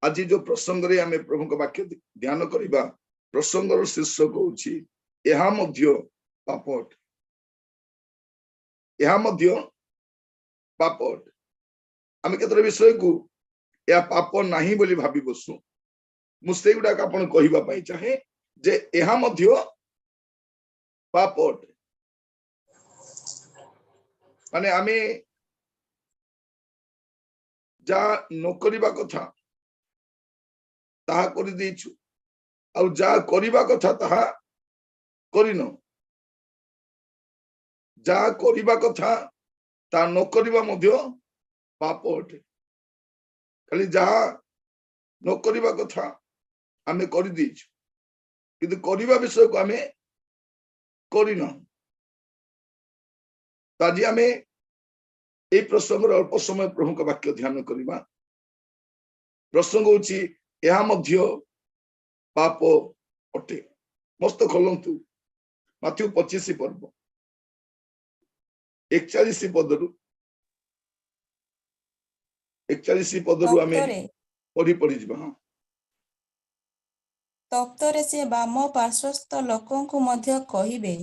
आज जो प्रसंग रे आमे प्रभु को वाक्य ध्यान करिबा प्रसंगर शीर्षक होछि एहा मध्य पाप अटे एहा मध्य पाप अटे आमे केतर विषय को या पाप नाही बोली भाबी बसु मुसे गुडा का आपण कहिबा पई चाहे जे एहा मध्य पाप अटे माने आमे जा नकरिबा कथा ताहा करि देछु आ जा करिबा कथा ताहा करिनो जा करिबा कथा ता न करिबा मध्य पाप अटे खाली जा न करिबा कथा आमे करि देछु किंतु करिबा विषय को आमे करिनो ताजी आमे ए प्रसंग अल्प समय प्रभु का वाक्य ध्यान करिबा प्रसंग होछि एहा मध्य पाप अटे मस्त खोलंतु माथ्यू 25 पर्व 41 पदरु 41 पदरु आमे पढ़ी पढ़ी जिबा तप्तरे से बाम पार्श्वस्थ लोकों को मध्य कहिबे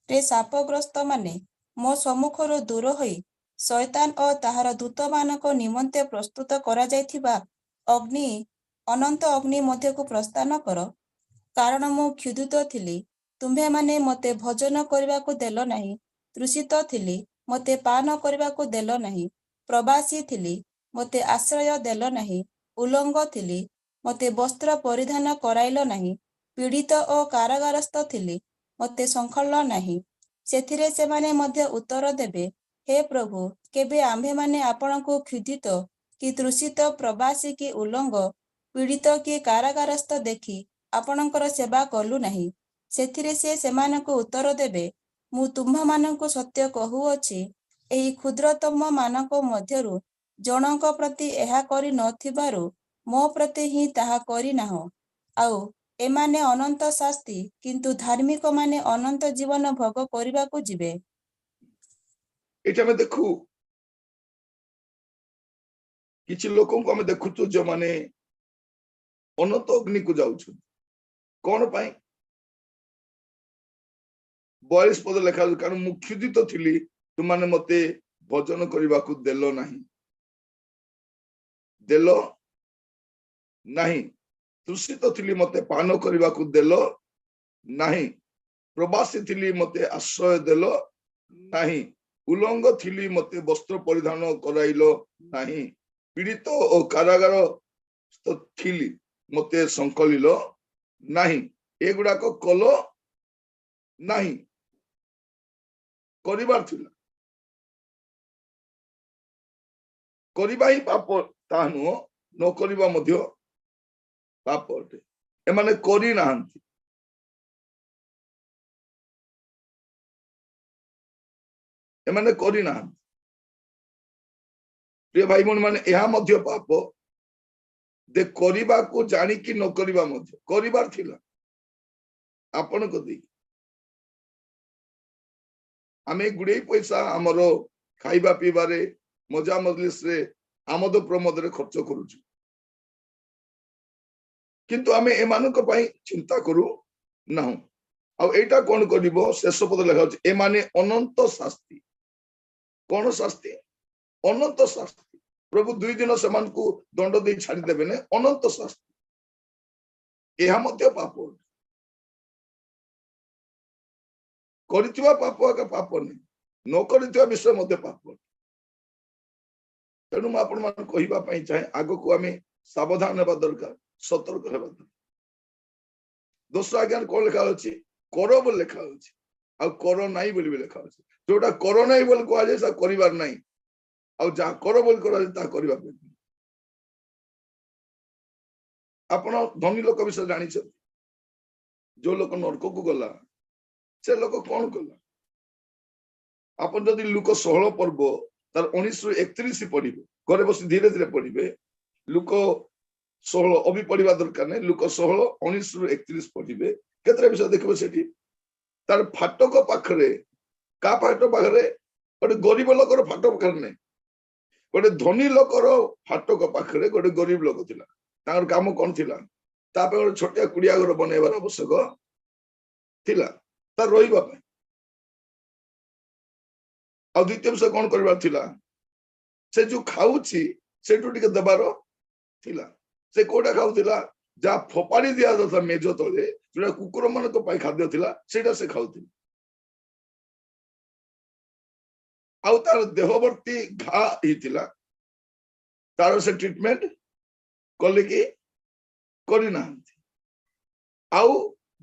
रे शापग्रस्त माने मो सम्मुखरु दूर होई शैतान और ताहार दूत मानक निमंते प्रस्तुत करा जायथिबा अग्नि अनंत अग्नि मध्य को प्रस्थान कर कारण मु क्षुधित थिली तुम्भे माने मते भोजन करबा को देलो नाही तृषित थिली मते पान करबा को देलो नाही प्रवासी थिली मते आश्रय देलो नाही उलंग थिली मते वस्त्र परिधान कराइलो नाही पीड़ित और कारागारस्थ थिली मते संखल नाही सेथिरे से माने मध्य उत्तर देबे हे प्रभु केबे आम्भे माने आपण को क्षुधित कि तृषित प्रवासी कि उलंग पीड़ित कि कारागारस्थ देखि आपणकर सेवा कलु नाही सेथिरे से सेमानकु उत्तर देबे मु तुम्हा मानकु सत्य कहूअछि एही क्षुद्रतम मानक मध्यरु जनक प्रति एहा करि नथिबारु मो प्रति ही ताहा करि नाहो आउ एमाने अनंत शास्ति किंतु धार्मिक माने अनंत जीवन भोग करिबा को जिबे एटा में देखु किछि लोकन को हम देखुछु जो माने अनंत अग्नि को जाउछु कोन पाई 42 पद लेखा कारण मु क्षुधित थिली तुमाने मते भोजन करबा को देलो नाही तृषित थिली मते पान करबा को देलो नाही प्रवासी थिली मते आश्रय देलो नाही उलंग थिली मते वस्त्र परिधान कराइलो नाही पीड़ित और कारागार थिली मते संकलिलो नाही एगुडा को कलो नाही करिबार थिला करिबा ही पाप तानु न करिबा मध्य पाप अटे एमाने करि नाहंती एमाने करि नाहंती प्रिय भाई बहन माने एहा मध्य पाप दे करिबा को जानि कि न करिबा मध्य करिबार थिला आपण को दे आमे गुडे पैसा हमरो खाइबा पीबारे मजा मजलिस रे आमद प्रमोद रे खर्च करूछु किंतु आमे एमानक पई चिंता करू नाहु आ एटा कोन करिवो शेष पद लेखा अछि एमाने अनंत शास्ति कोन शास्ति अनंत शास्ति प्रभु 2 दिन समान को दंड दे छाड़ी देबे ने अनंत शास्ति एहा मध्य पाप करितवा पाप का पाप नहीं न करितवा विषय मध्य पाप तेणु आपण मान कहिबा पई चाहे आगो को आमे सावधान हेबा दरकार सतर्क हेबा दरकार दोसर आज्ञा कोन लेखा अछि करो बोल लेखा अछि आ करो नाही बोली लेखा अछि जोटा करो नाही बोल को आजे सा करिवार नाही आ जा करो बोल करा ता करिबा पे आपण धनी लोक विषय जानि छ जो लोक नरक को गला से लोक कौन कला अपन जदि लुक 16 पर्व तार 19 रु 31 पढ़िबे घरे बस धीरे धीरे पढ़िबे लुक 16 अभी पढ़िबा दरकार नै लुक 16 19 रु 31 पढ़िबे केतरे विषय देखबे सेठी तार फाटक पाखरे का फाटक पाखरे गोटे गरीब लोकर फाटक पाखरे नै गोटे धनी लोकर फाटक पाखरे गोटे गरीब लोक थिला ତାଙ୍କର କାମ କଣ ଥିଲା ତା ପାଇଁ ଗୋଟେ ଛୋଟିଆ କୁଡିଆ ଘର ବନେଇବାର ଆବଶ୍ୟକ ଥିଲା ତାର ରହିବା ପାଇଁ ଆଉ ଦ୍ୱିତୀୟ ବିଷୟ କଣ କରିବାର ଥିଲା ସେ ଯୋଉ ଖାଉଛି ସେଠୁ ଟିକେ ଦେବାର ଥିଲା ସେ କୋଉଟା ଖାଉଥିଲା ଯାହା ଫୋପାଡି ଦିଆଯାଉଥିଲା ମେଜ ତଳେ ଯୋଉଟା କୁକୁର ମାନଙ୍କ ପାଇଁ ଖାଦ୍ୟ ଥିଲା ସେଇଟା ସେ ଖାଉଥିଲା ଆଉ ତାର ଦେହବର୍ତ୍ତୀ ଘା ହେଇଥିଲା ତାର ସେ ଟ୍ରିଟମେଣ୍ଟ କଲେ କି କରିନାହାନ୍ତି ଆଉ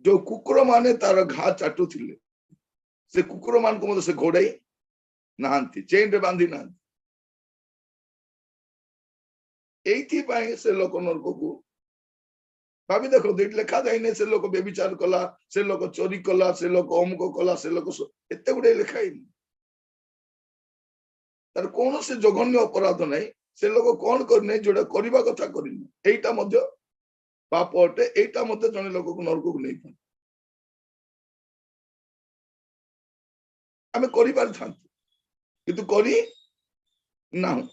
ଯୋଉ କୁକୁର ମାନେ ତାର ଘା ଚାଟୁଥିଲେ ସେ କୁକୁର ମାନଙ୍କୁ ମଧ୍ୟ ସେ ଘୋଡାଇ ନାହାନ୍ତି ଚେନରେ ବାନ୍ଧି ନାହାନ୍ତି ଏଇଥିପାଇଁ ସେ ଲୋକ ନର୍କକୁ ଭାବି ଦେଖନ୍ତୁ ଏଇଠି ଲେଖା ଯାଇନି ସେ ଲୋକ ବ୍ୟଭିଚାର କଲା ସେ ଲୋକ ଚୋରି କଲା ସେ ଲୋକ ଅମୁକ କଲା ସେ ଲୋକ ଏତେ ଗୁଡେ ଲେଖା ହେଇନି ତାର କୌଣସି ଜଘନ୍ୟ ଅପରାଧ ନାହିଁ ସେ ଲୋକ କଣ କରିନାହିଁ ଯୋଉଟା କରିବା କଥା କରିନି ଏଇଟା ମଧ୍ୟ ପାପ ଅଟେ ଏଇଟା ମଧ୍ୟ ଜଣେ ଲୋକକୁ ନର୍କକୁ ନେଇଥାଏ ଆମେ କରିପାରିଥାନ୍ତୁ କିନ୍ତୁ କରି ନାହୁଁ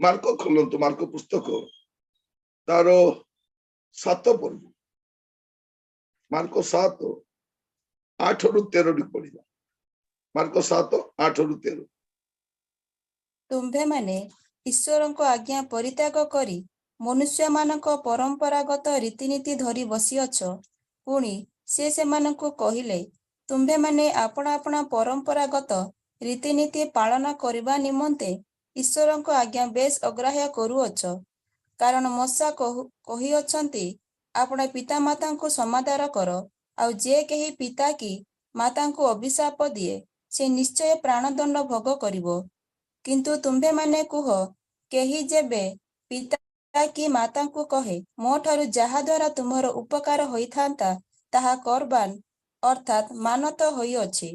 ମାର୍କ ଖୋଲନ୍ତୁ ମାର୍କ ପୁସ୍ତକ ତାର 7 ପର୍ବ ମାର୍କ 7 8 ରୁ 13 ପଢିବା ମାର୍କ 7 8 ରୁ 13 ତୁମ୍ଭେମାନେ ଈଶ୍ୱରଙ୍କ ଆଜ୍ଞା ପରିତ୍ୟାଗ କରି ମନୁଷ୍ୟମାନଙ୍କ ପରମ୍ପରାଗତ ରୀତିନୀତି ଧରି ବସିଅଛ ପୁଣି ସେ ସେମାନଙ୍କୁ କହିଲେ ତୁମ୍ଭେମାନେ ଆପଣା ଆପଣା ପରମ୍ପରାଗତ ରୀତିନୀତି ପାଳନ କରିବା ନିମନ୍ତେ ଈଶ୍ୱରଙ୍କ ଆଜ୍ଞା ବେଶ ଅଗ୍ରାହ୍ୟ କରୁଅଛ କାରଣ ମଶା କହିଅଛନ୍ତି ଆପଣ ପିତାମାତାଙ୍କୁ ସମାଦର କର ଆଉ ଯେ କେହି ପିତା କି ମାତାଙ୍କୁ ଅଭିଶାପ ଦିଏ ସେ ନିଶ୍ଚୟ ପ୍ରାଣଦଣ୍ଡ ଭୋଗ କରିବ କିନ୍ତୁ ତୁମ୍ଭେମାନେ କୁହ କେହି ଯେବେ ପିତା କି ମାତାଙ୍କୁ କହେ ମୋ ଠାରୁ ଯାହା ଦ୍ୱାରା ତୁମର ଉପକାର ହୋଇଥାନ୍ତା ତାହା କରବାନ ଅର୍ଥାତ୍ ମାନତ ହୋଇଅଛି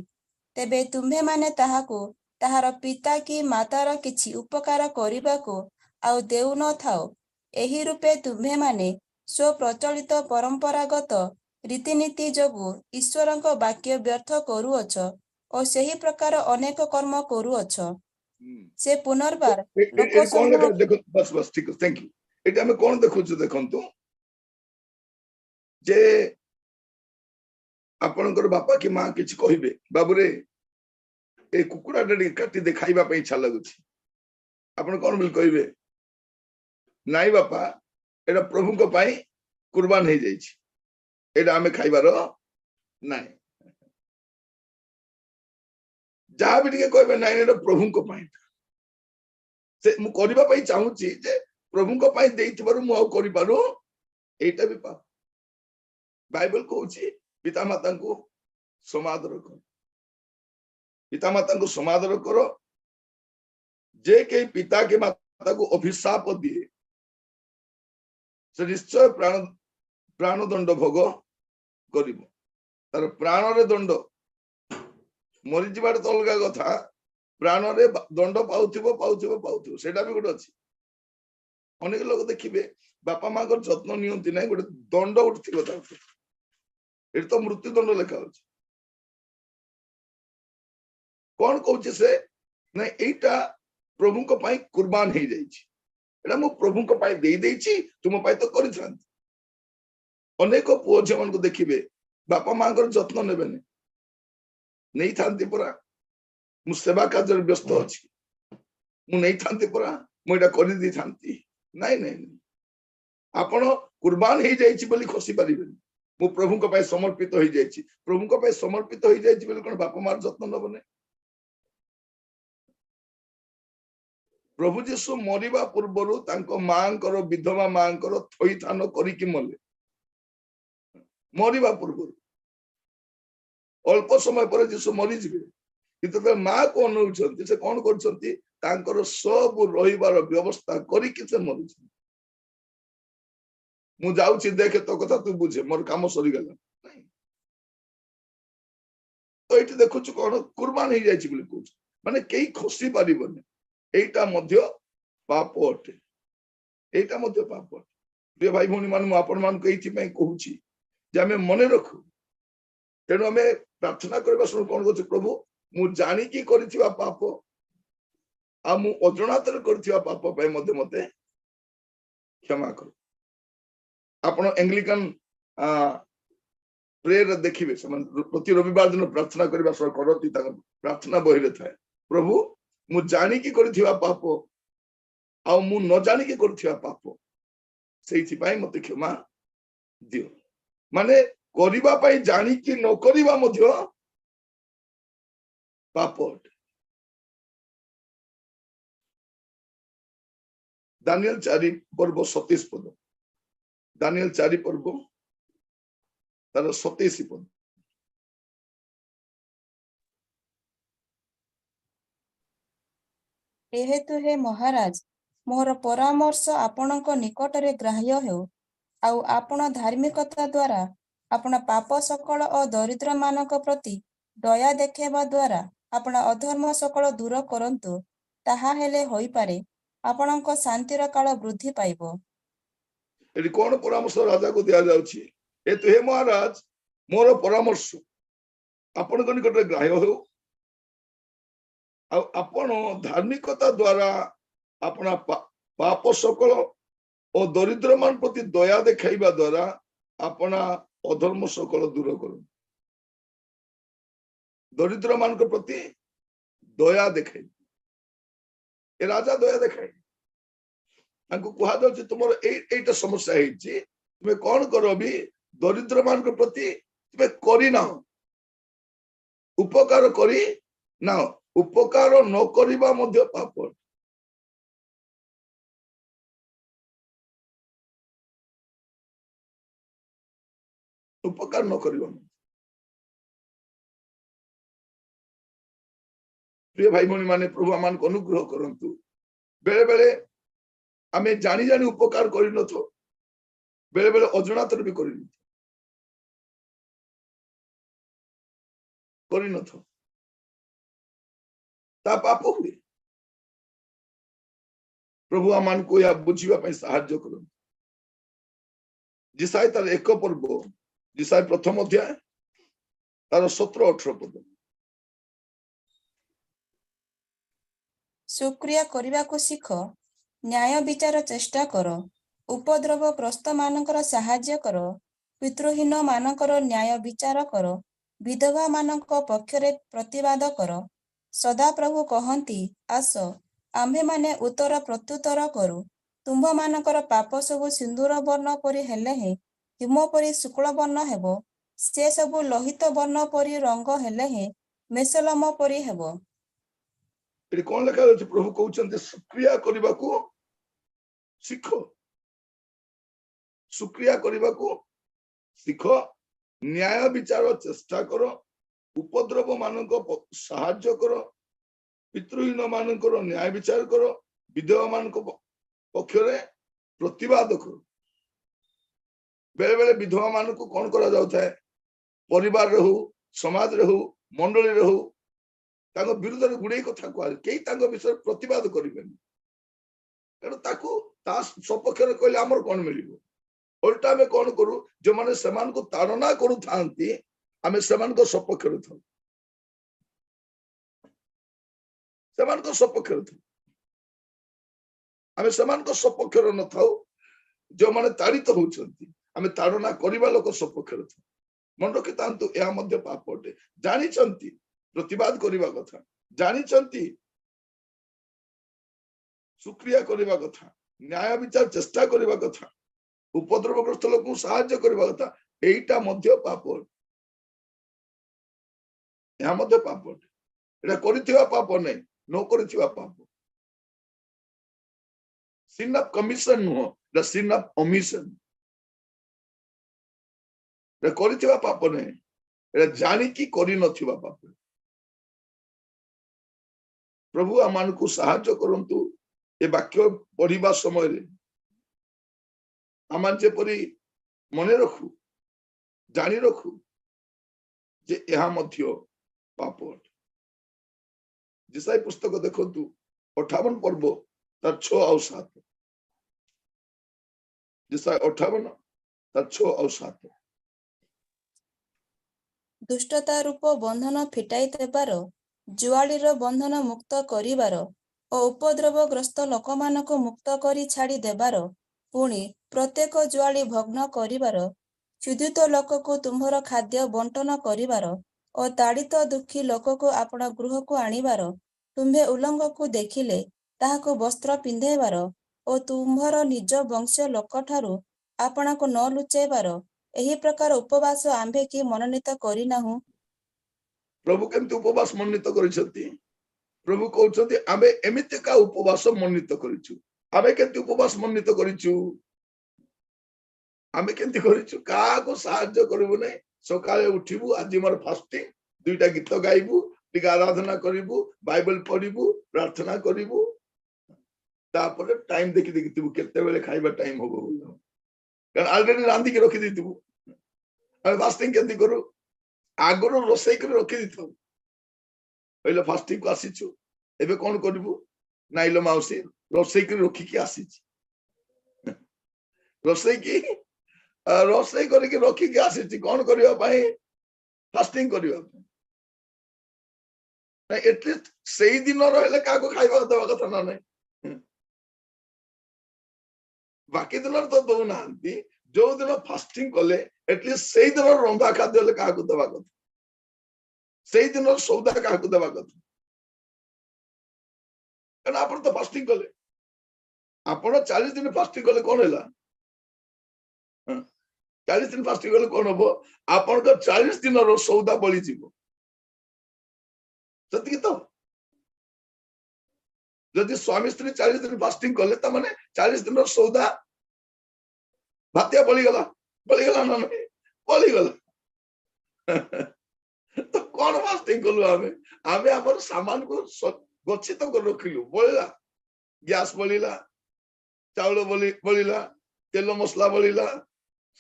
ତେବେ ତୁମ୍ଭେମାନେ ତାହାକୁ ତାହାର ପିତା କି ମାତାର କିଛି ଉପକାର କରିବାକୁ ଆଉ ଦେଉନଥାଅ ଏହି ରୂପେ ତୁମ୍ଭେମାନେ ସ୍ୱପ୍ରଚଳିତ ପରମ୍ପରାଗତ ରୀତିନୀତି ଯୋଗୁଁ ଈଶ୍ୱରଙ୍କ ବାକ୍ୟ ବ୍ୟର୍ଥ କରୁଅଛ ଓ ସେହି ପ୍ରକାର ଅନେକ କର୍ମ କରୁଅଛ ସେ ପୁନର୍ବାର ଲୋକ ଏଠି କଣ ଲେଖା ସମୂହ ଦେଖ ବସ୍ ବସ୍ ଠିକ ଅଛି ଥ୍ୟାଙ୍କ ୟୁ ଏଠି ଆମେ କଣ ଦେଖୁଛୁ ଦେଖନ୍ତୁ ଯେ ଆପଣଙ୍କର ବାପା କି ମା କିଛି କହିବେ ବାବୁରେ ଏ କୁକୁଡ଼ାଟା ଟିକେ କାଟି ଦେ ଖାଇବା ପାଇଁ ଇଚ୍ଛା ଲାଗୁଛି ଆପଣ କଣ ବୋଲି କହିବେ ନାଇଁ ବାପା ଏଇଟା ପ୍ରଭୁଙ୍କ ପାଇଁ କୁର୍ବାନ ହେଇଯାଇଛି ଏଇଟା ଆମେ ଖାଇବାର ନାହିଁ ଯାହା ବି ଟିକେ କହିବେ ନାଇଁ ଏଇଟା ପ୍ରଭୁଙ୍କ ପାଇଁ ସେ ମୁଁ କରିବା ପାଇଁ ଚାହୁଁଛି ଯେ ପ୍ରଭୁଙ୍କ ପାଇଁ ଦେଇଥିବାରୁ ମୁଁ ଆଉ କରିପାରୁ ଏଇଟା ବି ପାପ ବାଇବଲ କହୁଛି ପିତାମାତାଙ୍କୁ ସମାଦର କର ପିତାମାତାଙ୍କୁ ସମାଦର କର ଯେ କେହି ପିତା କି ମାତାକୁ ଅଭିଶାପ ଦିଏ ସେ ନିଶ୍ଚୟ ପ୍ରାଣଦଣ୍ଡ ଭୋଗ କରିବ ତାର ପ୍ରାଣରେ ଦଣ୍ଡ ମରିଯିବାଟା ତ ଅଲଗା କଥା ପ୍ରାଣରେ ଦଣ୍ଡ ପାଉଥିବ ସେଇଟା ବି ଗୋଟେ ଅଛି ଅନେକ ଲୋକ ଦେଖିବେ ବାପା ମାଙ୍କର ଯତ୍ନ ନିଅନ୍ତି ନାହିଁ ଗୋଟେ ଦଣ୍ଡ ଗୋଟେ ଥିବ ତା ଏଠି ତ ମୃତ୍ୟୁଦଣ୍ଡ ଲେଖା ଅଛି କଣ କହୁଛି ସେ ନାଇଁ ଏଇଟା ପ୍ରଭୁଙ୍କ ପାଇଁ କୁର୍ବାନ ହେଇଯାଇଛି ଏଇଟା ମୁଁ ପ୍ରଭୁଙ୍କ ପାଇଁ ଦେଇଦେଇଛି ତୁମ ପାଇଁ ତ କରିଥାନ୍ତି ଅନେକ ପୁଅ ଝିଅ ମାନଙ୍କୁ ଦେଖିବେ ବାପା ମାଙ୍କର ଯତ୍ନ ନେବେନି ନେଇଥାନ୍ତି ପରା ମୁଁ ସେବା କାର୍ଯ୍ୟରେ ବ୍ୟସ୍ତ ଅଛି ମୁଁ ନେଇଥାନ୍ତି ପରା ମୁଁ ଏଇଟା କରିଦେଇଥାନ୍ତି ନାଇଁ ନାଇଁ ଆପଣ କୁର୍ବାନ ହେଇଯାଇଛି ବୋଲି ଖସି ପାରିବେନି ମୁଁ ପ୍ରଭୁଙ୍କ ପାଇଁ ସମର୍ପିତ ହେଇଯାଇଛି ପ୍ରଭୁଙ୍କ ପାଇଁ ସମର୍ପିତ ହେଇଯାଇଛି ବୋଲି କଣ ବାପା ମାର ଯତ୍ନ ନେବନି ପ୍ରଭୁ ଯୀଶୁ ମରିବା ପୂର୍ବରୁ ତାଙ୍କ ମାଙ୍କର ବିଧବା ମାଙ୍କର ଥଇଥାନ କରିକି ମରିବା ପୂର୍ବରୁ ଅଳ୍ପ ସମୟ ପରେ ଯୀଶୁ ମରିଯିବେ କିନ୍ତୁ ମାକୁ ଅନଉଛନ୍ତି ସେ କଣ କରୁଛନ୍ତି ତାଙ୍କର ସବୁ ରହିବାର ବ୍ୟବସ୍ଥା କରିକି ସେ ମରୁଛନ୍ତି ମୁଁ ଯାଉଛି ଦେଖେ ତୋ କଥା ତୁ ବୁଝେ ମୋର କାମ ସରିଗଲା ନାଇଁ ତ ଏଇଠି ଦେଖୁଛୁ କଣ କୁର୍ବାନ ହେଇଯାଇଛି ବୋଲି କହୁଛୁ ମାନେ କେହି ଖସି ପାରିବନି ଏଇଟା ମଧ୍ୟ ପାପ ଅଟେ ଏଇଟା ମଧ୍ୟ ପାପ ଅଟେ ପ୍ରିୟ ଭାଇ ଭଉଣୀ ମାନେ ମୁଁ ଆପଣ ମାନଙ୍କୁ ଏଇଥିପାଇଁ କହୁଛି ଯେ ଆମେ ମନେ ରଖୁ ତେଣୁ ଆମେ ପ୍ରାର୍ଥନା କରିବା ସମୟ କଣ କରୁଛୁ ପ୍ରଭୁ ମୁଁ ଜାଣିକି କରିଥିବା ପାପ ଆଉ ମୁଁ ଅଜଣାତରେ କରିଥିବା ପାପ ପାଇଁ ମଧ୍ୟ ମତେ କ୍ଷମା କର ଆପଣ ଆଙ୍ଗ୍ଲିକାନ ପ୍ରେୟର ଦେଖିବେ ସେମାନେ ପ୍ରତି ରବିବାର ଦିନ ପ୍ରାର୍ଥନା କରିବା ସହ କରନ୍ତି ତାଙ୍କ ପ୍ରାର୍ଥନା ବହିରେ ଥାଏ ପ୍ରଭୁ ମୁଁ ଜାଣିକି କରିଥିବା ପାପ ଆଉ ମୁଁ ନ ଜାଣିକି କରିଥିବା ପାପ ସେଇଥିପାଇଁ ମତେ କ୍ଷମା ଦିଅ ମାନେ କରିବା ପାଇଁ ଜାଣିକି ନ କରିବା ମଧ୍ୟ ପାପ ଅଟେ ଦାନିଏଲ 4 ପର୍ବ 27 ପଦ ଦାନିଏଲ 4 ପର୍ବ ତାର 27 ପଦ ଏହେତୁ ହେ ମହାରାଜ ମୋର ପରାମର୍ଶ ଆପଣଙ୍କ ନିକଟରେ ଗ୍ରାହ୍ୟ ହେଉ ଆଉ ଆପଣ ଧାର୍ମିକତା ଦ୍ୱାରା ଆପଣ ପାପ ସକଳ ଓ ଦରିଦ୍ର ମାନଙ୍କ ପ୍ରତି ଦୟା ଦେଖାଇବା ଦ୍ୱାରା ଆପଣ ଅଧର୍ମ ସକଳ ଦୂର କରନ୍ତୁ ତାହା ହେଲେ ହୋଇପାରେ ଆପଣଙ୍କ ଶାନ୍ତିର କାଳ ବୃଦ୍ଧି ପାଇବ। ଏଠି କଣ ପରାମର୍ଶ ରାଜାକୁ ଦିଆଯାଉଛି ଏତୁ ହେ ମହାରାଜ ମୋର ପରାମର୍ଶ ଆପଣଙ୍କ ନିକଟରେ ଗ୍ରାହ୍ୟ ହେଉ ଆଉ ଆପଣ ଧାର୍ମିକତା ଦ୍ୱାରା ଆପଣ ପାପ ସକଳ ଓ ଦରିଦ୍ର ମାନ ପ୍ରତି ଦୟା ଦେଖାଇବା ଦ୍ୱାରା ଆପଣ ଅଧର୍ମ ସକଳ ଦୂର କରନ୍ତୁ ଦରିଦ୍ର ମାନଙ୍କ ପ୍ରତି ଦୟା ଦେଖାଇ ଏ ରାଜା ଦୟା ଦେଖାଇ ତାଙ୍କୁ କୁହାଯାଉଛି ତୁମର ଏଇଟା ସମସ୍ୟା ହେଇଛି ତୁମେ କଣ କର ବି ଦରିଦ୍ର ମାନଙ୍କ ପ୍ରତି ତୁମେ କରିନାହ ଉପକାର କରି ନାହ ଉପକାର ନ କରିବା ମଧ୍ୟ ପାପ ଉପକାର ନ କରିବା ପ୍ରିୟ ଭାଇ ଭଉଣୀ ମାନେ ପ୍ରଭୁ ଆମମାନଙ୍କୁ ଅନୁଗ୍ରହ କରନ୍ତୁ ବେଳେ ବେଳେ ଆମେ ଜାଣି ଜାଣି ଉପକାର କରିନଥାଉ ବେଳେ ବେଳେ ଅଜଣାତରେ ବି କରିନଥାଉ ତା ପାପ ହୁଏ ପ୍ରଭୁ ଆମମାନଙ୍କୁ ଏହା ବୁଝିବା ପାଇଁ ସାହାଯ୍ୟ କରନ୍ତୁ ଜିସାଇ ତାର 1 ପର୍ବ ଜିସାଇ ପ୍ରଥମ ଅଧ୍ୟାୟ ତାର 17-18 ପଦ ସୁକ୍ରିୟା କରିବାକୁ ଶିଖ ନ୍ୟାୟ ବିଚାର ଚେଷ୍ଟା କର ଉପଦ୍ରବଗ୍ରସ୍ତ ମାନଙ୍କର ସାହାଯ୍ୟ କର ପିତୃହୀନ ମାନଙ୍କର ନ୍ୟାୟ ବିଚାର କର ବିଧବା ମାନଙ୍କ ପକ୍ଷରେ ପ୍ରତିବାଦ କର ସଦାପ୍ରଭୁ କହନ୍ତି ଆସ ଆମ୍ଭେମାନେ ଉତ୍ତର ପ୍ରତ୍ୟୁତ୍ତର କରୁ ତୁମ୍ଭମାନଙ୍କର ପାପ ସବୁ ସିନ୍ଦୁର ବର୍ଣ୍ଣ ପରି ହେଲେ ହିଁ ହିମ ପରି ଶୁକ୍ଳ ବର୍ଣ୍ଣ ହେବ ସେ ସବୁ ଲୋହିତ ବର୍ଣ୍ଣ ପରି ରଙ୍ଗ ହେଲେ ହିଁ ମେସଲମ ପରି ହେବ। ଏଠି କଣ ଲେଖା ଅଛି ପ୍ରଭୁ କହୁଛନ୍ତି ସୁକ୍ରିୟା କରିବାକୁ ଶିଖ ସୁକ୍ରିୟା କରିବାକୁ ଶିଖ ନ୍ୟାୟ ବିଚାର ଚେଷ୍ଟା କର ଉପଦ୍ରବ ମାନଙ୍କ ସାହାଯ୍ୟ କର ପିତୃହୀନ ମାନଙ୍କର ନ୍ୟାୟ ବିଚାର କର ବିଧବା ମାନଙ୍କ ପକ୍ଷରେ ପ୍ରତିବାଦ କର ବେଳେ ବେଳେ ବିଧବା ମାନଙ୍କୁ କଣ କରାଯାଉଥାଏ ପରିବାରରେ ହଉ ସମାଜରେ ହଉ ମଣ୍ଡଳୀରେ ହଉ ତାଙ୍କ ବିରୁଦ୍ଧରେ ଗୁଡେଇ କଥା କୁହାଯାଏ କେହି ତାଙ୍କ ବିଷୟରେ ପ୍ରତିବାଦ କରିବେନି ତେଣୁ ତାକୁ ତା ସପକ୍ଷରେ କହିଲେ ଆମର କଣ ମିଳିବ ଓଲଟା ଆମେ କଣ କରୁ ଯୋଉମାନେ ସେମାନଙ୍କୁ ତାଡ଼ନା କରୁଥାନ୍ତି ଆମେ ସେମାନଙ୍କ ସପକ୍ଷରେ ଥାଉ ସେମାନଙ୍କ ସପକ୍ଷରେ ଥାଉ ଆମେ ସେମାନଙ୍କ ସପକ୍ଷରେ ନଥାଉ ଯୋଉମାନେ ତାଡ଼ିତ ହଉଛନ୍ତି ଆମେ ତାଡ଼ନା କରିବା ଲୋକ ସପକ୍ଷରେ ଥାଉ ମନେ ରଖିଥାନ୍ତୁ ଏହା ମଧ୍ୟ ପାପ ଅଟେ ଜାଣିଛନ୍ତି ପ୍ରତିବାଦ କରିବା କଥା ଜାଣିଛନ୍ତି ସୁକ୍ରିୟା କରିବା କଥା ନ୍ୟାୟ ବିଚାର ଚେଷ୍ଟା କରିବା କଥା ଉପଦ୍ରବଗ୍ରସ୍ତ ଲୋକଙ୍କୁ ସାହାଯ୍ୟ କରିବା କଥା ଏଇଟା ମଧ୍ୟ ପାପ ଏହା ମଧ୍ୟ ପାପ ଅଟେ ଏଟା କରିଥିବା ପାପ ନାହିଁ ନ କରିଥିବା ପାପ sin of commission ନୁହଁ the sin of omission ଏଟା କରିଥିବା ପାପ ନାହିଁ ଏଟା ଜାଣିକି କରିନଥିବା ପାପ ପ୍ରଭୁ ଆମମାନଙ୍କୁ ସାହାଯ୍ୟ କରନ୍ତୁ ଏ ବାକ୍ୟ ପଢିବା ସମୟରେ ଆମେ ଯେପରି ମନେ ରଖୁ ଜାଣି ରଖୁ ଯେ ଏହା ମଧ୍ୟ ପାପ ଅଟେ ଜିସାଇ ପୁସ୍ତକ ଦେଖନ୍ତୁ 58 ପର୍ବ ତାର 6 ଆଉ 7 ଜିସାଇ 58 ତାର 6 ଆଉ 7 ଦୁଷ୍ଟତା ରୂପ ବନ୍ଧନ ଫିଟାଇ ଦେବାର ଜୁଆଳିର ବନ୍ଧନ ମୁକ୍ତ କରିବାର ଓ ଉପଦ୍ରବଗ୍ରସ୍ତ ଲୋକମାନଙ୍କୁ ମୁକ୍ତ କରି ଛାଡ଼ି ଦେବାର ପୁଣି ପ୍ରତ୍ୟେକ ଜୁଆଳି ଭଗ୍ନ କରିବାର, କ୍ଷୁଧିତ ଲୋକକୁ ତୁମ୍ଭର ଖାଦ୍ୟ ବଣ୍ଟନ କରିବାର ଓ ତାଡ଼ିତ ଦୁଃଖୀ ଲୋକକୁ ଆପଣ ଗୃହକୁ ଆଣିବାର, ତୁମ୍ଭେ ଉଲଙ୍ଗକୁ ଦେଖିଲେ ତାହାକୁ ବସ୍ତ୍ର ପିନ୍ଧାଇବାର ଓ ତୁମ୍ଭର ନିଜ ବଂଶ ଲୋକଠାରୁ ଆପଣଙ୍କୁ ନ ଲୁଚାଇବାର, ଏହି ପ୍ରକାର ଉପବାସ ଆମ୍ଭେ କି ମନୋନୀତ କରିନାହୁଁ। ପ୍ରଭୁ କେମିତି ଉପବାସ ମନୋନୀତ କରିଛନ୍ତି? ପ୍ରଭୁ କହୁଛନ୍ତି ଆମେ ଏମିତିକା ଉପବାସ ମନୋନୀତ କରିଛୁ। ଆମେ କେମିତି ଉପବାସ ମନୋନୀତ କରିଛୁ? ଆମେ କେମିତି କରିଛୁ? କାହାକୁ ସାହାଯ୍ୟ କରିବୁ ନାହିଁ। ସକାଳେ ଉଠିବୁ, ଆଜି ମୋର ଫାଷ୍ଟିଂ, 2ଟା ଗୀତ ଗାଇବୁ, ଟିକେ ଆରାଧନା କରିବୁ, ବାଇବେଲ ପଢିବୁ, ପ୍ରାର୍ଥନା କରିବୁ, ତାପରେ ଟାଇମ ଦେଖି ଦେଖିଥିବୁ କେତେବେଳେ ଖାଇବା ଟାଇମ ହବ ବୋଲି। କାରଣ ଅଲରେଡି ରାନ୍ଧିକି ରଖିଦେଇଥିବୁ। ଆମେ ଫାଷ୍ଟିଂ କେମିତି କରୁ? ଆଗରୁ ରୋଷେଇ କରି ରଖିଦେଇଥାଉ। କହିଲେ ଫାଷ୍ଟିଂ କୁ ଆସିଛୁ, ଏବେ କଣ କରିବୁ? ନାଇଲୋ ମାଉସୀ, ରୋଷେଇ କରି ରଖିକି ଆସିଛି। ରୋଷେଇ କରିକି ରଖିକି ଆସିଛି କଣ କରିବା ପାଇଁ? ଫାଷ୍ଟିଂ କରିବା ପାଇଁ। ଏଟଲିଷ୍ଟ ସେଇ ଦିନ ରହିଲେ କାହାକୁ ଖାଇବା ଦେବା କଥା ନା ନାହିଁ। ବାକି ଦିନରେ ତ ଦଉନାହାନ୍ତି। ଯୋଉ ଦିନ ଫାଷ୍ଟିଂ କଲେ ଏଟଲିଷ୍ଟ ସେଇ ଦିନ ରନ୍ଧା ଖାଦ୍ୟ ହେଲେ କାହାକୁ ଦେବା କଥା। ସେଇ ଦିନ ସୌଦା କାହାକୁ ଦେବା କଥା। କାରଣ ଆପଣ ତ ଫାଷ୍ଟିଂ କଲେ। ଆପଣ 40 ଦିନ ଫାଷ୍ଟିଂ କଲେ କଣ ହେଲା? 40 ଦିନ ଫାଷ୍ଟିଂ କଲେ କଣ ହବ? ଆପଣଙ୍କ 40 ଦିନର ସୌଦା ବଳିଯିବ। ସେତିକି ତ। ଯଦି ସ୍ୱାମୀ ସ୍ତ୍ରୀ 40 ଦିନ ଫାଷ୍ଟିଂ କଲେ ତା ମାନେ 40 ଦିନର ସୌଦା ଭାତିଆ ବଳିଗଲା ନା ନାହିଁ? ବଳିଗଲା। ତ କଣ ଫାଷ୍ଟିଂ କଲୁ ଆମେ? ଆମେ ଆମର ସାମାନକୁ ଗଚ୍ଛିତ କରି ରଖିଲୁ। ବଳିଲା, ଗ୍ୟାସ ବଳିଲା, ଚାଉଳ ବଳିଲା, ତେଲ ମସଲା ବଳିଲା,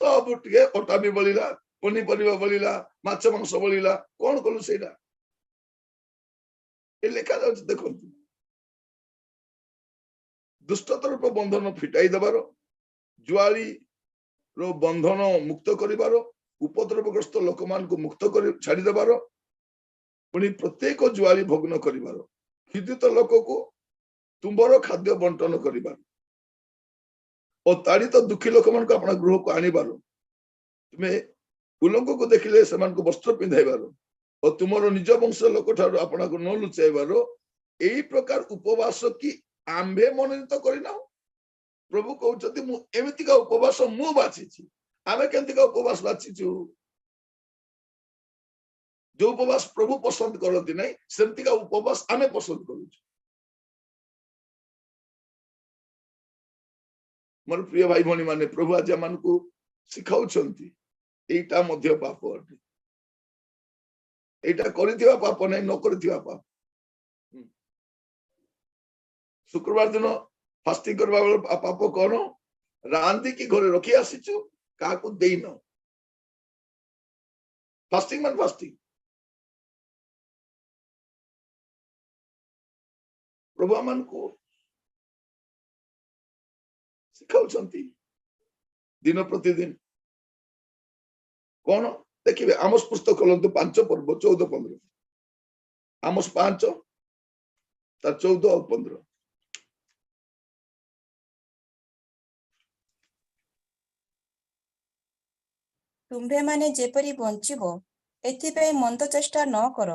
ସବୁ ଟିକେ ଅଟା ବି ବଳିଲା, ପନିପରିବା ବଳିଲା, ମାଛ ମାଂସ ବଳିଲା। କଣ କଲୁ ସେଇଟା? ଏ ଲେଖା ଯାଉଛି ଦେଖନ୍ତୁ। ଦୁଷ୍ଟତର ବନ୍ଧନ ଫିଟାଇ ଦେବାର, ଜୁଆଳି ର ବନ୍ଧନ ମୁକ୍ତ କରିବାର, ଉପଦ୍ରବଗ୍ରସ୍ତ ଲୋକମାନଙ୍କୁ ମୁକ୍ତ କରି ଛାଡିଦେବାର, ପୁଣି ପ୍ରତ୍ୟେକ ଜୁଆଳି ଭଗ୍ନ କରିବାର, କ୍ଷୁଧିତ ଲୋକକୁ ତୁମ୍ଭର ଖାଦ୍ୟ ବଣ୍ଟନ କରିବାର ଓ ତାଡ଼ିତ ଦୁଃଖୀ ଲୋକମାନଙ୍କୁ ଆପଣ ଗୃହକୁ ଆଣିବାର, ତୁମେ ଉଲଙ୍ଗକୁ ଦେଖିଲେ ସେମାନଙ୍କୁ ବସ୍ତ୍ର ପିନ୍ଧାଇବାର ଓ ତୁମର ନିଜ ବଂଶ ଲୋକଠାରୁ ଆପଣଙ୍କୁ ନ ଲୁଚାଇବାର, ଏଇ ପ୍ରକାର ଉପବାସ କି ଆମ୍ଭେ ମନୋନୀତ କରିନାହୁଁ। ପ୍ରଭୁ କହୁଛନ୍ତି ମୁଁ ଏମିତିକା ଉପବାସ ମୁଁ ବାଛିଛି। ଆମେ କେମିତିକା ଉପବାସ ବାଛିଛୁ? ଯୋଉ ଉପବାସ ପ୍ରଭୁ ପସନ୍ଦ କରନ୍ତି ନାହିଁ ସେମିତିକା ଉପବାସ ଆମେ ପସନ୍ଦ କରୁଛୁ। ମୋର ପ୍ରିୟ ଭାଇ ଭଉଣୀ ମାନେ, ପ୍ରଭୁ ଆଜି ଆମମାନଙ୍କୁ ଶିଖାଉଛନ୍ତି ଏଇଟା ମଧ୍ୟ ପାପ ଅଟେ। ଏଇଟା କରିଥିବା ପାପ ନାହିଁ, ନ କରିଥିବା ପାପ। ଶୁକ୍ରବାର ଦିନ ଫାଷ୍ଟିଂ କରିବା ବେଳେ ପାପ କଣ? ରାନ୍ଧିକି ଘରେ ରଖି ଆସିଛୁ, କାହାକୁ ଦେଇନ। ଫାଷ୍ଟିଂ ମାନେ ଫାଷ୍ଟିଂ। ପ୍ରଭୁ ଆମମାନଙ୍କୁ ଶିଖାଉଛନ୍ତି ଦିନ ପ୍ରତିଦିନ। କଣ ଦେଖିବେ? ଆମୋସ ପୁସ୍ତକ ଖୋଲନ୍ତୁ, 5 ପର୍ବ 14-15। ଆମୋସ 5 ତା 14 ଆଉ 15। ତୁମ୍ଭେମାନେ ଯେପରି ବଞ୍ଚିବ, ଏଥିପାଇଁ ମନ୍ଦ ଚେଷ୍ଟା ନ କର,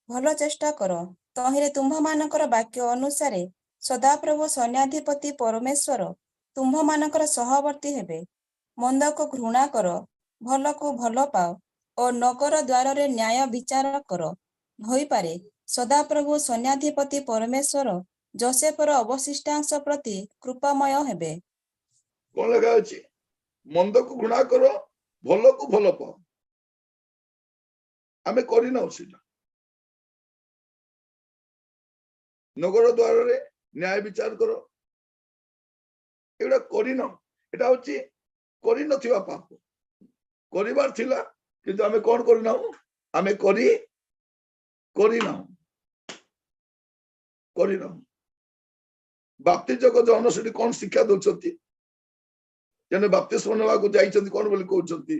ଭଲ ଚେଷ୍ଟା କର। ତହିଁରେ ତୁମ୍ଭମାନଙ୍କର ବାକ୍ୟ ଅନୁସାରେ ସଦାପ୍ରଭୁ ସୈନ୍ୟାଧିପତି ପରମେଶ୍ୱର ତୁମ୍ଭମାନଙ୍କର ସହବର୍ତ୍ତୀ ହେବେ। ମନ୍ଦକୁ ଘୃଣା କର, ଭଲକୁ ଭଲ ପାଅ ଓ ନଗର ଦ୍ୱାରରେ ନ୍ୟାୟ ବିଚାର କର। ହୋଇପାରେ ସଦାପ୍ରଭୁ ସୈନ୍ୟାଧିପତି ପରମେଶ୍ୱର ଯୋସେଫର ଅବଶିଷ୍ଟାଂଶ ପ୍ରତି କୃପାମୟ ହେବେ। କଣ ଲେଖା ଅଛି? ମନ୍ଦକୁ ଘୃଣା କର, ଭଲକୁ ଭଲ ପାଅ। ଆମେ କରିନାଉ ସେଟା। ନଗର ଦ୍ୱାରରେ ନ୍ୟାୟ ବିଚାର କର, ଏଗୁଡା କରିନ। ଏଟା ହଉଛି କରିନଥିବା ପାପ। କରିବାର ଥିଲା କିନ୍ତୁ ଆମେ କଣ କରିନାଉ? ଆମେ କରିନାଉ। ବାପ୍ତିଜକ ଜନ ସେଠି କଣ ଶିକ୍ଷା ଦଉଛନ୍ତି? ଜଣେ ବାପ୍ତିସ୍ମ ନେବାକୁ ଯାଇଛନ୍ତି, କଣ ବୋଲି କହୁଛନ୍ତି?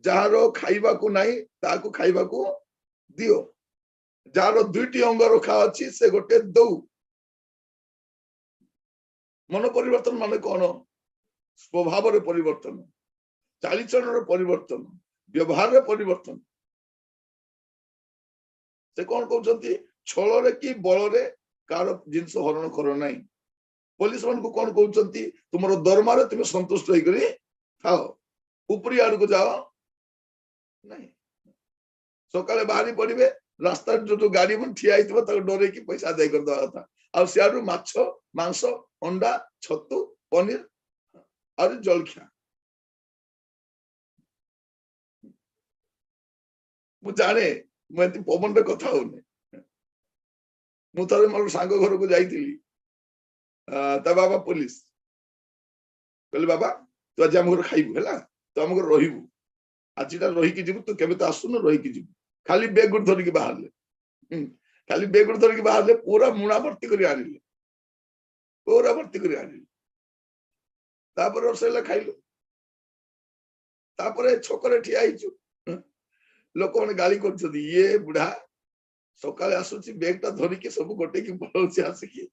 ଯାହାର ଖାଇବାକୁ ନାହିଁ ତାହାକୁ ଖାଇବାକୁ ଦିଅ, ଯାହାର 2ଟି ଅଙ୍ଗ ରଖା ଅଛି ସେ ଗୋଟେ ଦଉ। ମନ ପରିବର୍ତ୍ତନ ମାନେ କଣ? स्वभाव परिवर्तन, चालीचरण परिवर्तन, व्यवहार परिवर्तन। से कौन कहते छल कि बल कार जिनस हरण कर ना। पुलिस मान को कौन कहते तुम दरमार तुम संतुष्ट होकर थाओ, उपरी आड़ को जाओ नहीं। सकाले बाहरी पड़े रास्ता जो गाड़ी मन ठिया डर की पैसा दे कर दवा कथा आ सियाडू माछ मांस अंडा छतु पनीर और जलखिया। मु जाने मुझे पवन रे कथा होने मुझे मोर सांग घर को जाइली ता बाबा पुलिस कहले बाबा तू आज आम घर खाइबू है तो आम घर रही आज रही जीव तू केबे तो आसुन रही जीव खाली बेग गुड़ धरिकी बाहर खाली बेग गुड़ धरिकी बाहर पूरा मुणा भर्ती कर आनिले पूरा भर्ती कर आनिले तापर रसैला खाइलु तापर छकरे ठिया आइचु लोक मैंने गाली कर ये बुढ़ा सकाले आसुची बेग टा धरिकी सब गोटे की पलाउची आसिकी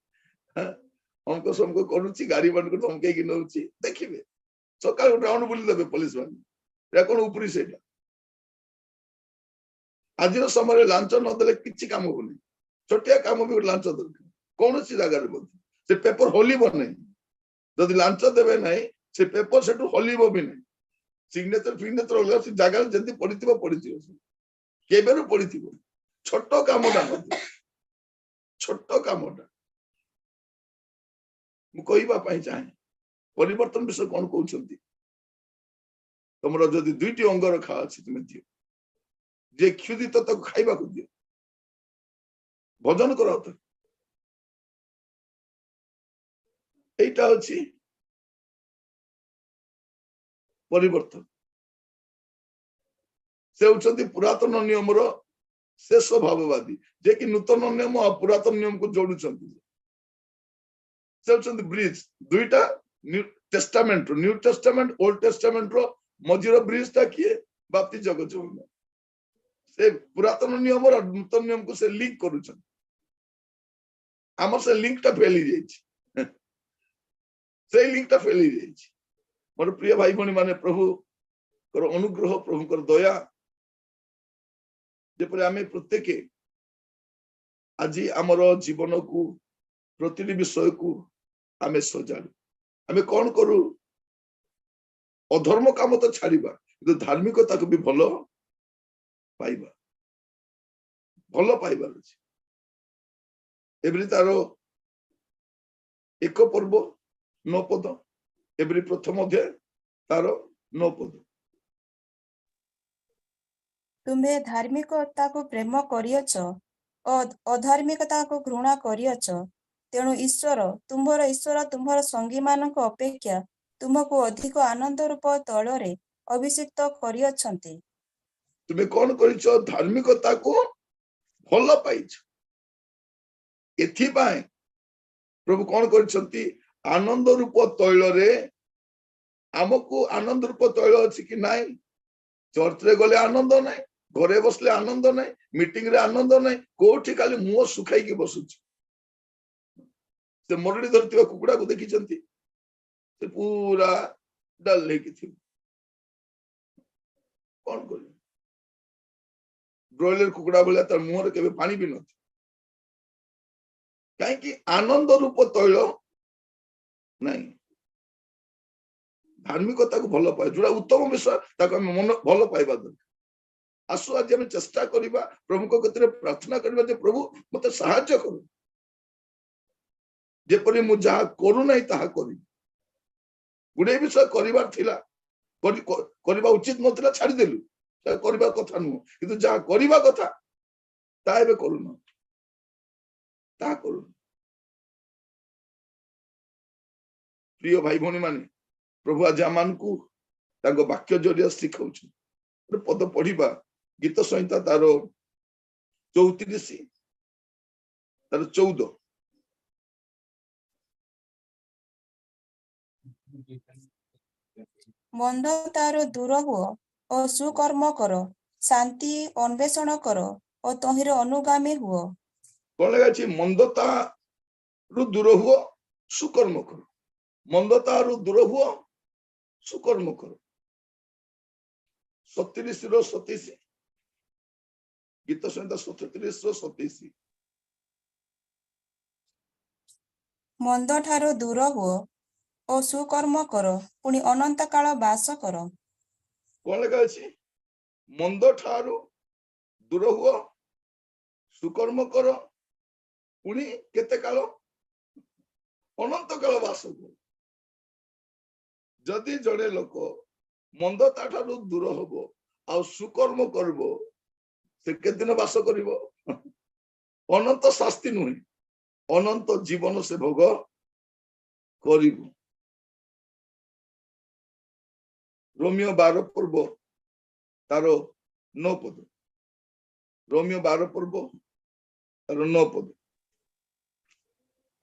हमको सबको करूची गाड़ी बंद कर धमके की नउची देखिबे सकाल राउंड बुली देबे पुलिस माने कौन उपरी सेटा आज समय लांच नदेले किसी काम होनी छोटिया काम भी लांच दरकार कौन जगार से पेपर हलिब ना जदि लांच देवे ना से पेपर से हलिब भी ना सिग्नेचर फिग्नेचर अलग से जगह जल्दी पड़ी पड़ी केबेरु पड़ी छोट कामटा छोट कामटा मुझे चाहे परिवर्तन विषय कौन कहते तुम जदि दुईटी अंग रखा अच्छी तुम दियो जे क्षुदित तो खाइबा को दियो भजन कराओ तो एटा अछि परिवर्तन से होचंती पुरातन नियम रो शेष भाववादी जे कि नूतन नियम और पुरातन नियम को जोड़ुचंती से होचंती ब्रिज दुईटा न्यू टेस्टामेंट ओल्ड टेस्टामेंट रो मझिरो ब्रिज ता किए बाप्ती जगत से पुरातन नियम और नूतन नियम को से लिंक करूछन आमर से लिंक टा फेली जाइछि से लिंक टा फेली जाइछि मोर प्रिय भाई भणी माने प्रभु कर अनुग्रह प्रभु कर दया जेपरि आमे प्रत्येक आज आमर जीवन को प्रतिटी विषय को आमे सजाडू आमे कौन करू अधर्म काम तो छाड़िबा किंतु धार्मिकता को भी भलो पाइबा भलो पाइबार अछि एबरी तारो एक पर्व 9 पद एबरी प्रथम अध्याय तारो 9 पद तुम्हें धार्मिकता को प्रेम करियछ और अधार्मिकता को घृणा करियछ तेणु ईश्वर तुम्हार संगी मानक अपेक्षा तुमको अधिक आनंद रूप तଳରେ अभिषिक्त करियछन्ति। तुम्हें कौन करिछो धार्मिकता को भलो पाइछ एथि पाए प्रभु कौन करिछन्ति आनंद रूप तैल रे हमको आनंद रूप तैल अछि कि नाही चर्च रे गले आनंद नाही घरे बसले आनंद नाही मीटिंग रे आनंद नाही कोठी खाली मुंह सुखाई के बसुछ से मरड़ी धरतिबा कुकुड़ा को देखिछन्ति से पूरा डल लेकी थी कौन कर ब्रॉयलर कुकुड़ा बोले तार मुहर केबे पानी भी नथि काहे कि आनंद रूप तैल नहीं धार्मिकता को भलो पाए जोड़ा उत्तम विषय ताको मन भलो पाइबा दरकार आसु आज हम चेष्टा करिबा प्रभु को कतरे प्रार्थना करिबा जे प्रभु मते सहायता करू जेपरि मु जहा करू नै ताहा करी गुडे विषय करिबार थिला करिबा उचित नथिला छाडी देलु ता करिबा कथा नु किंतु जहा करिबा कथा ता एबे करू न ता करू प्रिय भाई भणी माने प्रभु आज आमान को ताको वाक्य जरिया सिखाउछ पद पढ़िबा गीत संहिता तारो 34 तारो 14 ମନ୍ଦତାରୁ ଦୂର ହୁଅ ଓ ସୁକର୍ମ କର ଶାନ୍ତି ଅନ୍ୱେଷଣ କର ଓ ତହିଁର ଅନୁଗାମୀ ହୁଅ। कौन लगा छी मंदता रु दूर हुओ सुकर्म करो मंदता रु दूर हुओ ସୁକର୍ମ କର। 37 ଗୀତ ସଂହିତା 37 ମନ୍ଦ ଠାରୁ ଦୂର ହୁଅ ଓ ସୁକର୍ମ କର, ପୁଣି ଅନନ୍ତ କାଳ ବାସ କର। କଣ ଲେଖା ଅଛି? ମନ୍ଦ ଠାରୁ ଦୂର ହୁଅ, ସୁକର୍ମ କର, ପୁଣି କେତେ କାଳ? ଅନନ୍ତ କାଳ ବାସ କର। ଯଦି ଜଣେ ଲୋକ ମନ୍ଦ ଠାରୁ ଦୂର ହବ ଆଉ ସୁକର୍ମ କରିବ, ସେ କେତେ ଦିନ ବାସ କରିବ? ଅନନ୍ତ ଶାସ୍ତି ନୁହେଁ, ଅନନ୍ତ ଜୀବନ ସେ ଭୋଗ କରିବ। ରୋମିଓ 12 ପର୍ବ ତାର 9 ପଦ। ରୋମିଓ 12 ପର୍ବ ତାର 9 ପଦ।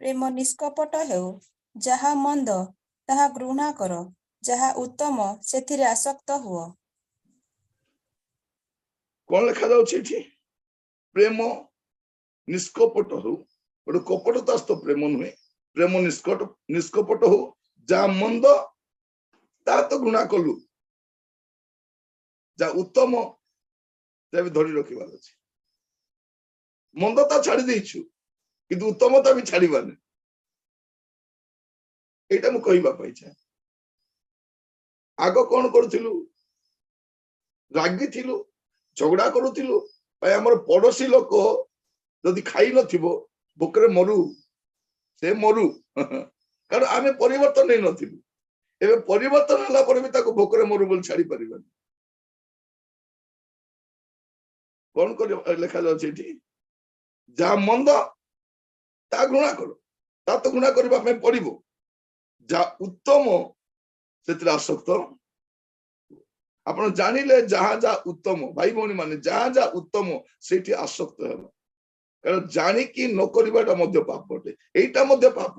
ପ୍ରେମ ନିଷ୍କପଟ ହେଉ, ଯାହା ମନ୍ଦ ତାହା ଘୃଣା କର, ଯାହା ଉତ୍ତମ ସେଥିରେ ଆସକ୍ତ ହୁଅ। କଣ ଲେଖା ଯାଉଛି ଏଠି? ପ୍ରେମ ନିଷ୍କପଟ ହଉ। ଗୋଟେ କପଟତାସ୍ଥ ପ୍ରେମ ନୁହେଁ, ପ୍ରେମ ନିଷ୍କପଟ ହଉ, ଯାହା ମନ୍ଦ ତାହା ତ ଘୃଣା କଲୁ, ଯାହା ଉତ୍ତମ ତାହା ବି ଧରି ରଖିବାର ଅଛି। ମନ୍ଦତା ଛାଡି ଦେଇଛୁ, କିନ୍ତୁ ଉତ୍ତମତା ବି ଛାଡିବାନି। ଏଇଟା ମୁଁ କହିବା ପାଇଁ ଚାହେଁ। ଆଗ କଣ କରୁଥିଲୁ? ରାଗିଥିଲୁ, ଝଗଡା କରୁଥିଲୁ, ଆମର ପଡୋଶୀ ଲୋକ ଯଦି ଖାଇ ନଥିବ ଭୋକରେ ମରୁ, ସେ ମରୁ। କାରଣ ଆମେ ପରିବର୍ତ୍ତନ ନେଇନଥିଲୁ। ଏବେ ପରିବର୍ତ୍ତନ ହେଲା ପରେ ବି ତାକୁ ଭୋକରେ ମରୁ ବୋଲି ଛାଡି ପାରିବାନି। କଣ କରିବା ଲେଖା ଯାଉଛି ଏଠି? ଯାହା ମନ୍ଦ ତାହା ଘୃଣା କର, ତା ତ ଘୃଣା କରିବା ପାଇଁ ପଡିବ। ଯାହା ଉତ୍ତମ ସେଥିରେ ଆସକ୍ତ। ଆପଣ ଜାଣିଲେ ଯାହା ଯାହା ଉତ୍ତମ, ଭାଇ ଭଉଣୀ ମାନେ ଯାହା ଯାହା ଉତ୍ତମ ସେଇଠି ଆସକ୍ତ ହେବ। କାରଣ ଜାଣିକି ନ କରିବାଟା ମଧ୍ୟ ପାପ ଅଟେ। ଏଇଟା ମଧ୍ୟ ପାପ।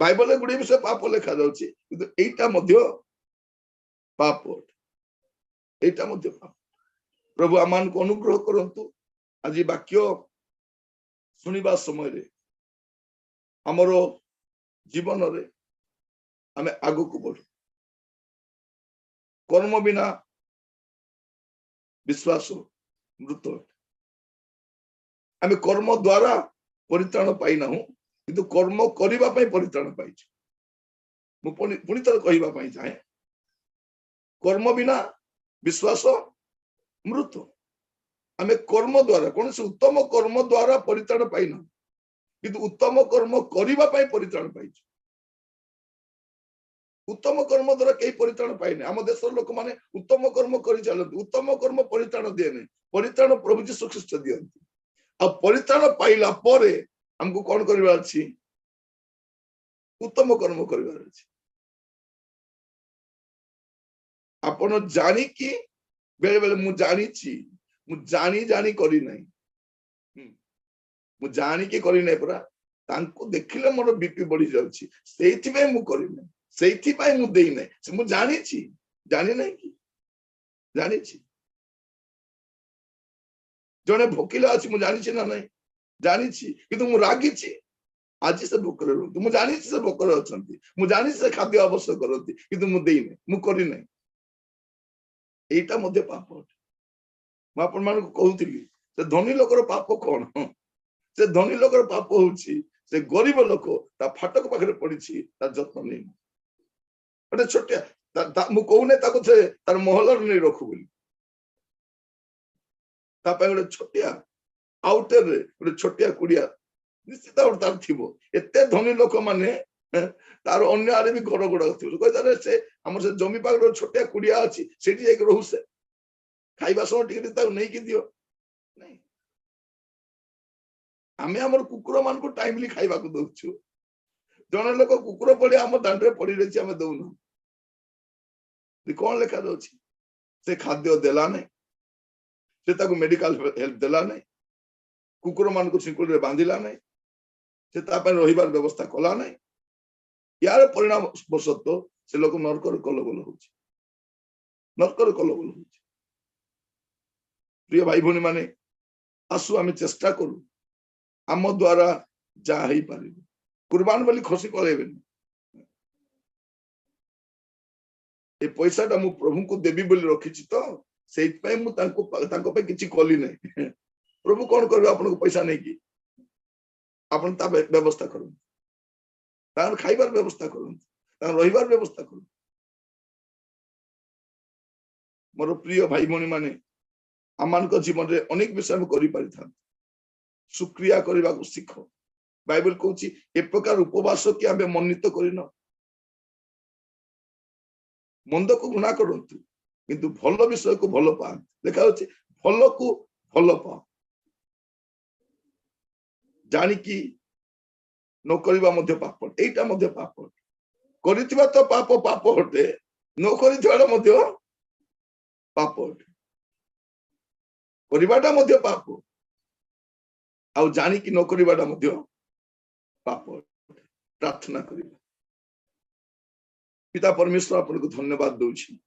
ବାଇବଲରେ ଗୁଡିଏ ବିଷୟ ପାପ ଲେଖା ଯାଉଛି, କିନ୍ତୁ ଏଇଟା ମଧ୍ୟ ପାପ ଅଟେ। ଏଇଟା ମଧ୍ୟ ପାପ। ପ୍ରଭୁ ଆମମାନଙ୍କୁ ଅନୁଗ୍ରହ କରନ୍ତୁ। ଆଜି ବାକ୍ୟ ଶୁଣିବା ସମୟରେ ଆମର ଜୀବନରେ ଆମେ ଆଗକୁ ବଢୁ। କର୍ମ ବିନା ବିଶ୍ୱାସ ମୃତ ଅଟେ। ଆମେ କର୍ମ ଦ୍ୱାରା ପରିତ୍ରାଣ ପାଇନାହୁଁ, କିନ୍ତୁ କର୍ମ କରିବା ପାଇଁ ପରିତ୍ରାଣ ପାଇଛୁ। ମୁଁ ପୁଣି ଥରେ କହିବା ପାଇଁ ଚାହେଁ, କର୍ମ ବିନା ବିଶ୍ୱାସ ମୃତ। ଆମେ କର୍ମ ଦ୍ୱାରା, କୌଣସି ଉତ୍ତମ କର୍ମ ଦ୍ୱାରା ପରିତ୍ରାଣ ପାଇନାହୁଁ, କିନ୍ତୁ ଉତ୍ତମ କର୍ମ କରିବା ପାଇଁ ପରିତ୍ରାଣ ପାଇଛୁ। ଉତ୍ତମ କର୍ମ ଦ୍ୱାରା କେହି ପରିତ୍ରାଣ ପାଇନି। ଆମ ଦେଶର ଲୋକମାନେ ଉତ୍ତମ କର୍ମ କରିଚାଲନ୍ତି, ଉତ୍ତମ କର୍ମ ପରିତ୍ରାଣ ଦିଏ ନାହିଁ। ପରିତ୍ରାଣ ପ୍ରଭୁ ଯୀଶୁ ଖ୍ରୀଷ୍ଟ ଦିଅନ୍ତି। ଆଉ ପରିତ୍ରାଣ ପାଇଲା ପରେ ଆମକୁ କଣ କରିବାର ଅଛି? ଉତ୍ତମ କର୍ମ କରିବାର ଅଛି। ଆପଣ ଜାଣିକି ବେଳେ ବେଳେ ମୁଁ ଜାଣିଛି, ମୁଁ ଜାଣି କରିନାହିଁ, ମୁଁ ଜାଣିକି କରିନାହିଁ ପରା, ତାଙ୍କୁ ଦେଖିଲେ ମୋର ବିପି ବଢି ଯାଉଛି, ସେଇଥିପାଇଁ ମୁଁ କରିନାହିଁ, ସେଇଥିପାଇଁ ମୁଁ ଦେଇନାହିଁ। ମୁଁ ଜାଣିଛି, ଜାଣିନାହିଁ କି? ଜାଣିଛି। ଜଣେ ଭୋକିଲା ଅଛି, ମୁଁ ଜାଣିଛି ନା ନାହିଁ? ଜାଣିଛି, କିନ୍ତୁ ମୁଁ ରାଗିଛି। ଆଜି ସେ ଭୋକରେ ରୁହନ୍ତି, ମୁଁ ଜାଣିଛି ସେ ଭୋକରେ ଅଛନ୍ତି, ମୁଁ ଜାଣିଛି ସେ ଖାଦ୍ୟ ଆବଶ୍ୟକ କରନ୍ତି, କିନ୍ତୁ ମୁଁ ଦେଇନାହିଁ, ମୁଁ କରିନାହିଁ। ଏଇଟା ମଧ୍ୟ ପାପ ଅଟେ। ମୁଁ ଆପଣ ମାନଙ୍କୁ କହୁଥିଲି, ସେ ଧନୀ ଲୋକର ପାପ କଣ? ସେ ଧନୀ ଲୋକର ପାପ ହଉଛି ସେ ଗରିବ ଲୋକ ତା ଫାଟକ ପାଖରେ ପଡିଛି, ତା ଯତ୍ନ ନେଇନି। ଗୋଟେ ଛୋଟିଆ, ମୁଁ କହୁନି ତାକୁ ସେ ତାର ମହଲରେ ନେଇ ରଖୁ ବୋଲି, ତା ପାଇଁ ଗୋଟେ ଛୋଟିଆ ଆଉଟରରେ ଗୋଟେ ଛୋଟିଆ କୁଡିଆ ନିଶ୍ଚିତ ତାର ଥିବ। ଏତେ ଧନୀ ଲୋକମାନେ ତାର ଅନ୍ୟ ଆଡେ ବି ଘର ଗୁଡାକ ଥିବ। କହିತಾರೆ ସେ ଆମର ସେ ଜମି ପାଖରେ ଛୋଟିଆ କୁଡିଆ ଅଛି, ସେଠି ଯାଇକି ରହୁ। ସେ ଖାଇବା ସମୟ ଟିକେ ତାକୁ ନେଇକି ଦିଅ। ନାଇଁ, ଆମେ ଆମର କୁକୁର ମାନଙ୍କୁ ଟାଇମଲି ଖାଇବାକୁ ଦଉଛୁ। ଜଣେ ଲୋକ କୁକୁର ପଡି ଆମ ଦାଣ୍ଡରେ ପଡି ରହିଛି, ଆମେ ଦଉନୁ। କଣ ଲେଖା ଯାଉଛି? ସେ ଖାଦ୍ୟ ଦେଲା ନାହିଁ, ସେ ତାକୁ ମେଡିକାଲ ହେଲ୍ପ ଦେଲା ନାହିଁ, କୁକୁର ମାନଙ୍କୁ ଶିଙ୍କୁଳିରେ ବାନ୍ଧିଲା ନାହିଁ, ସେ ତା ପାଇଁ ରହିବାର ବ୍ୟବସ୍ଥା କଲା ନାହିଁ। ୟାର ପରିଣାମ ବଶତଃ ସେ ଲୋକ ନର୍କରେ କଲବଲ ହଉଛି, ନର୍କରେ କଲବଲ ହଉଛି। ପ୍ରିୟ ଭାଇ ଭଉଣୀ ମାନେ, ଆସୁ ଆମେ ଚେଷ୍ଟା କରୁ ଆମ ଦ୍ୱାରା ଯାହା ହେଇପାରିବ। କୁର୍ବାନ ବୋଲି ଖସି ପଳେଇବେନି। ए पैसाटा मु प्रभु को देबी बोली रखिछि तो सेइत पय मु तांको पे किछि कली नै प्रभु कोन करबे आपन को पैसा नै कि आपन ता व्यवस्था करू तार खाइबार व्यवस्था करू तार रहिबार व्यवस्था करू मोर प्रिय भाई भनी माने आमान को जीवन रे अनेक विषय में करि पारि था सुक्रिया करबा को सिखो बाइबल कहूची ए प्रकार उपवास कि आमे मन्नित करिन मंद को गुना करंतु किंतु भल विषय को भल पा देखा होची भल को भल पा जानी कि न करिबा मध्य पाप एटा मध्य पाप करितिबा तो पाप पाप हटे न करितिबा मध्य पाप हटे करिबाटा मध्य पाप आउ जानी कि न करिबाटा मध्य पाप प्रार्थना करिबा पिता परमेश्वर आपन को धन्यवाद दउछि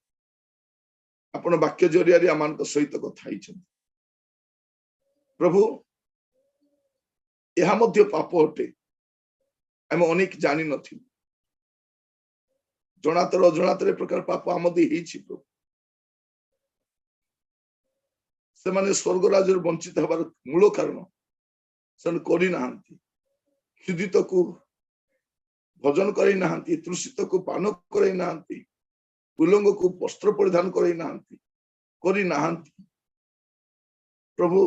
आपन वाक्य जरिया रे आमान को सहित कथा हिचन प्रभु यह मध्य पाप हटे हम अनेक जानी नथि जनातर अजनातर प्रकार पाप आमदि हिछि प्रभु से माने स्वर्ग राज्य वंचित हबार मूल कारण सन करि नाहंती क्षुदित को भजन करै नाहंती तृषित को पान करै नाहंती उलंग को वस्त्र परिधान करै नाहंती करि नाहंती प्रभु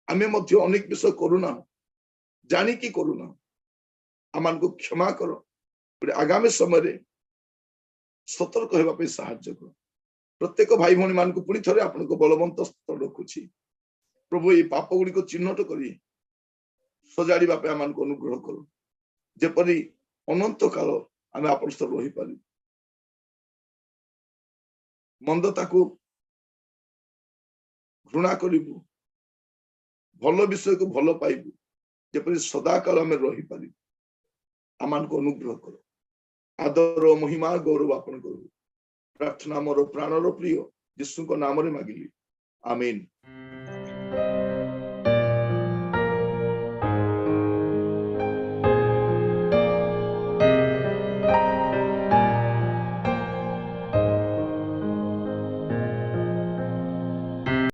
आमे मध्य अनेक विषय करूना जानी कि करूना आमान को क्षमा करो आगामी समय रे सतर्क हेबा पे सहायता करो प्रत्येक भाई भणी मान को पुणी थरे आपन को बलवंत स्तर रखुछि प्रभु ये पाप गुडी को चिन्हट करी सजाड़ी बापे आमान को अनुग्रह करो जेपरि अनंत काल आमे आपन स्तर रही पारि मंदता को घृणा करिबु भल विषय को भल पाइबु जेपरि सदा काल आमे रही पारि आमान को अनुग्रह करो आदर महिमा गौरव आपन करो प्रार्थना मोर प्राणर प्रिय यीशु को नाम रे मागिली आमीन।